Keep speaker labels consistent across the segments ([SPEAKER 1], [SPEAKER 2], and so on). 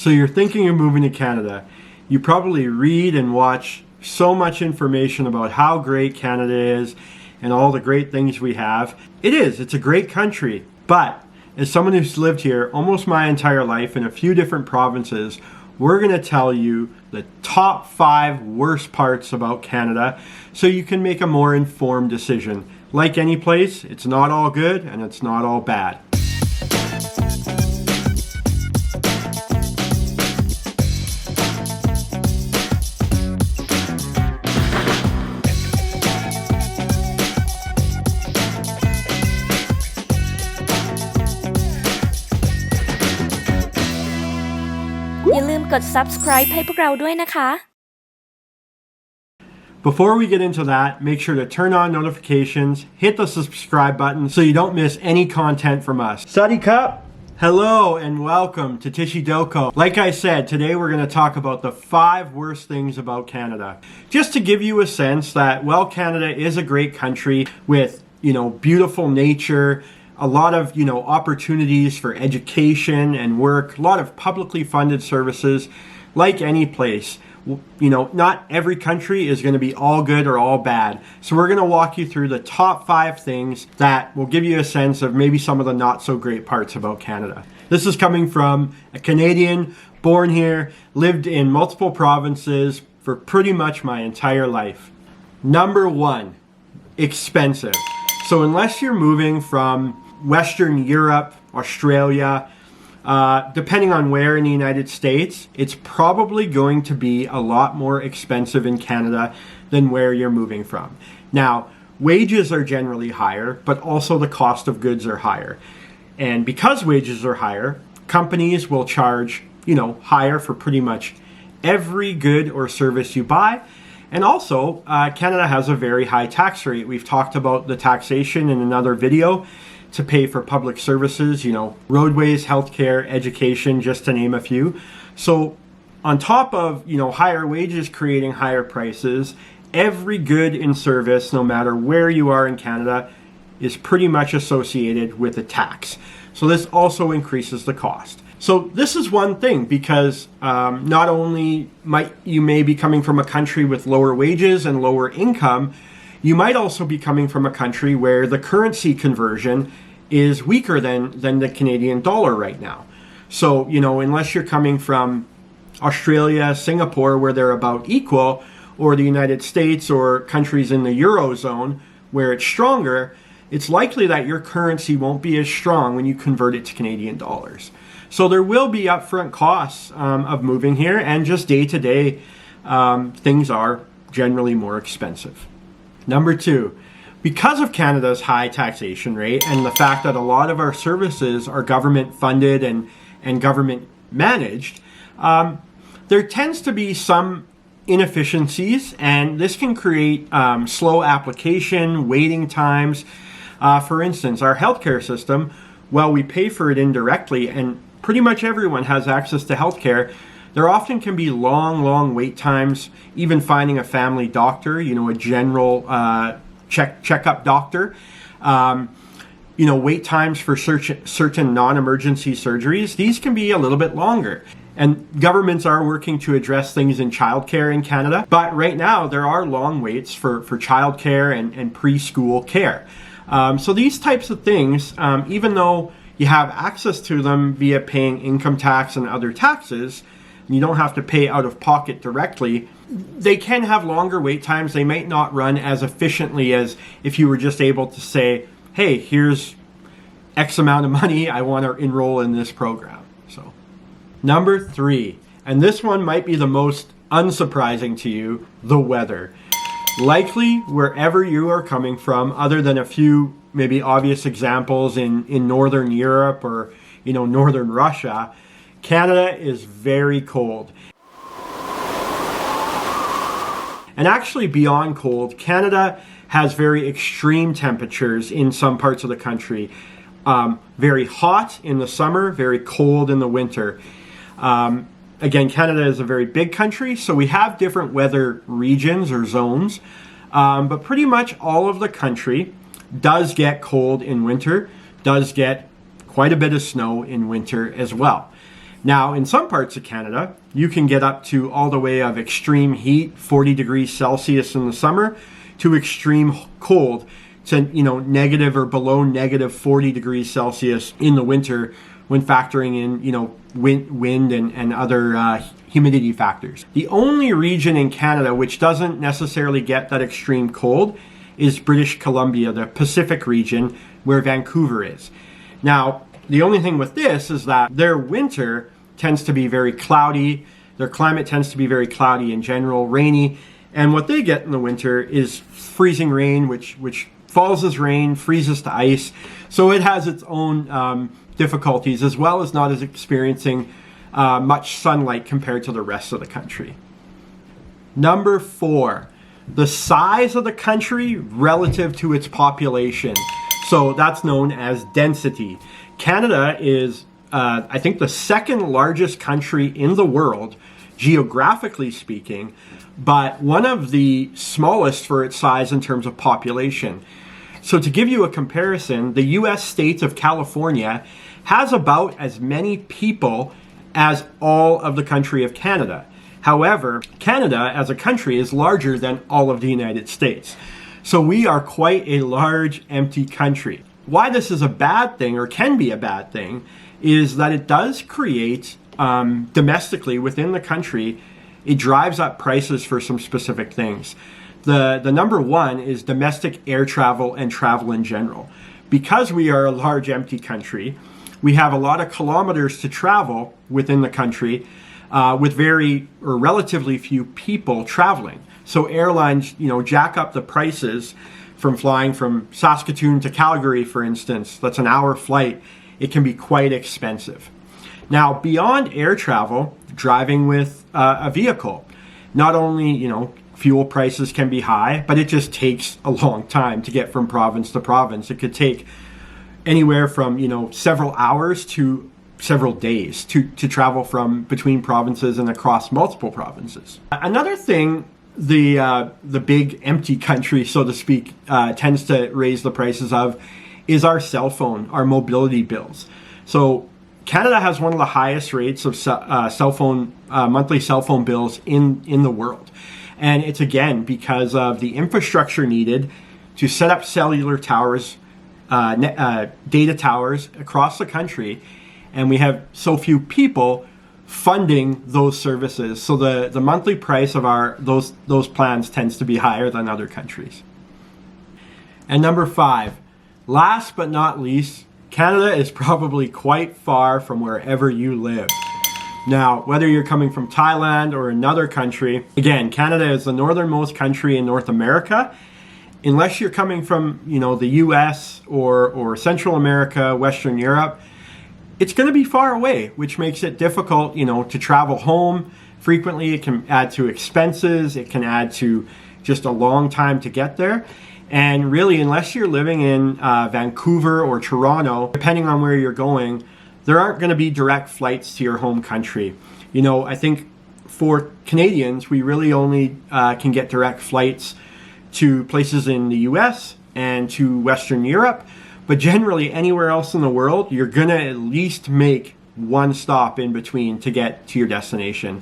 [SPEAKER 1] So you're thinking of moving to Canada. You probably read and watch so much information about how great Canada is and all the great things we have. It is. It's a great country. But as someone who's lived here almost my entire life in a few different provinces, we're going to tell you the top 5 worst parts about Canada so you can make a more informed decision. Like any place, it's not all good and it's not all bad.
[SPEAKER 2] Gud subscribe ให้พวกเราด้วยนะคะ
[SPEAKER 1] Before we get into that, make sure to turn on notifications, hit the subscribe button so you don't miss any content from us. Sadi Cup! Hello and welcome to Tishi Doko. Like I said, today we're going to talk about the 5 worst things about Canada. Just to give you a sense that, well, Canada is a great country with, beautiful nature, a lot of, opportunities for education and work, a lot of publicly funded services. Like any place, not every country is going to be all good or all bad. So we're going to walk you through the top 5 things that will give you a sense of maybe some of the not so great parts about Canada. This is coming from a Canadian, born here, lived in multiple provinces for pretty much my entire life. Number 1, expensive. So unless you're moving from Western Europe, Australia, depending on where in the United States, it's probably going to be a lot more expensive in Canada than where you're moving from. Now, wages are generally higher, but also the cost of goods are higher. And because wages are higher, companies will charge, higher for pretty much every good or service you buy. And also, Canada has a very high tax rate. We've talked about the taxation in another video. To pay for public services, roadways, healthcare, education, just to name a few. So on top of, higher wages creating higher prices, every good in service, no matter where you are in Canada, is pretty much associated with a tax. So this also increases the cost. So this is one thing because not only might you may be coming from a country with lower wages and lower income, you might also be coming from a country where the currency conversion is weaker than the Canadian dollar right now. So, unless you're coming from Australia, Singapore, where they're about equal, or the United States or countries in the Eurozone where it's stronger, it's likely that your currency won't be as strong when you convert it to Canadian dollars. So there will be upfront costs of moving here, and just day to day, things are generally more expensive. Number 2, because of Canada's high taxation rate and the fact that a lot of our services are government funded and government managed, there tends to be some inefficiencies, and this can create slow application, waiting times. For instance, our healthcare system, well, we pay for it indirectly, and pretty much everyone has access to healthcare. There often can be long wait times, even finding a family doctor, a general checkup doctor. Wait times for certain non-emergency surgeries, these can be a little bit longer. And governments are working to address things in childcare in Canada. But right now, there are long waits for childcare and preschool care. So these types of things, even though you have access to them via paying income tax and other taxes, you don't have to pay out of pocket directly, they can have longer wait times. They might not run as efficiently as if you were just able to say, hey, here's X amount of money, I want to enroll in this program. So, number 3, and this one might be the most unsurprising to you, the weather. Likely, wherever you are coming from, other than a few maybe obvious examples in Northern Europe or, Northern Russia, Canada is very cold. And actually beyond cold, Canada has very extreme temperatures in some parts of the country. Very hot in the summer, very cold in the winter. Again, Canada is a very big country, so we have different weather regions or zones. But pretty much all of the country does get cold in winter, does get quite a bit of snow in winter as well. Now, in some parts of Canada, you can get up to all the way of extreme heat, 40 degrees Celsius in the summer, to extreme cold, to negative or below negative 40 degrees Celsius in the winter when factoring in wind and other humidity factors. The only region in Canada which doesn't necessarily get that extreme cold is British Columbia, the Pacific region where Vancouver is. Now, the only thing with this is that their winter tends to be very cloudy. Their climate tends to be very cloudy in general, rainy. And what they get in the winter is freezing rain, which falls as rain, freezes to ice. So it has its own difficulties, as well as not as experiencing much sunlight compared to the rest of the country. Number 4, the size of the country relative to its population. So that's known as density. Canada is, I think, the second largest country in the world, geographically speaking, but one of the smallest for its size in terms of population. So to give you a comparison, the U.S. state of California has about as many people as all of the country of Canada. However, Canada as a country is larger than all of the United States. So we are quite a large, empty country. Why this is a bad thing, or can be a bad thing, is that it does create, domestically within the country, it drives up prices for some specific things. The number one is domestic air travel and travel in general. Because we are a large, empty country, we have a lot of kilometers to travel within the country with very or relatively few people traveling. So airlines, jack up the prices from flying from Saskatoon to Calgary, for instance. That's an hour flight. It can be quite expensive. Now, beyond air travel, driving with a vehicle, not only, fuel prices can be high, but it just takes a long time to get from province to province. It could take anywhere from, several hours to several days to travel from between provinces and across multiple provinces. Another thing the big empty country, so to speak, tends to raise the prices of is our cell phone, our mobility bills. So Canada has one of the highest rates of monthly cell phone bills in the world. And it's again because of the infrastructure needed to set up cellular towers, data towers across the country. And we have so few people funding those services. So the monthly price of those plans tends to be higher than other countries. And number 5, last but not least, Canada is probably quite far from wherever you live. Now, whether you're coming from Thailand or another country, again, Canada is the northernmost country in North America. Unless you're coming from, the US or Central America, Western Europe, it's going to be far away, which makes it difficult, to travel home frequently. It can add to expenses. It can add to just a long time to get there. And really, unless you're living in Vancouver or Toronto, depending on where you're going, there aren't going to be direct flights to your home country. I think for Canadians, we really only can get direct flights to places in the US and to Western Europe. But generally, anywhere else in the world, you're going to at least make one stop in between to get to your destination.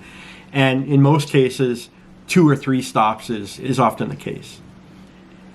[SPEAKER 1] And in most cases, 2 or 3 stops is often the case.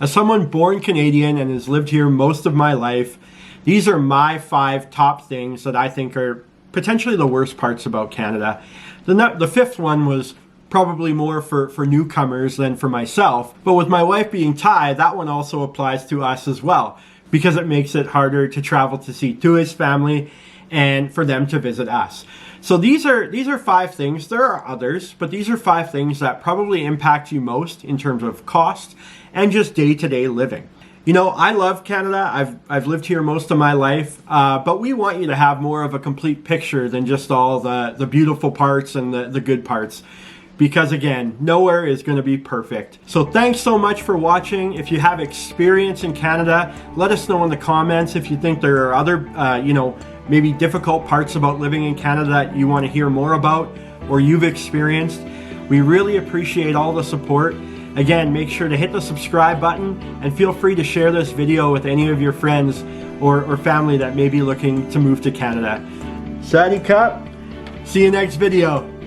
[SPEAKER 1] As someone born Canadian and has lived here most of my life, these are my 5 top things that I think are potentially the worst parts about Canada. The 5th one was probably more for newcomers than for myself. But with my wife being Thai, that one also applies to us as well, because it makes it harder to travel to see Tui's family and for them to visit us. So these are 5 things. There are others, but these are 5 things that probably impact you most in terms of cost and just day-to-day living. I love Canada. I've lived here most of my life, but we want you to have more of a complete picture than just all the beautiful parts and the good parts. Because again, nowhere is going to be perfect. So thanks so much for watching. If you have experience in Canada, let us know in the comments if you think there are other, maybe difficult parts about living in Canada that you want to hear more about or you've experienced. We really appreciate all the support. Again, make sure to hit the subscribe button and feel free to share this video with any of your friends or family that may be looking to move to Canada. Sadi Cup. See you next video.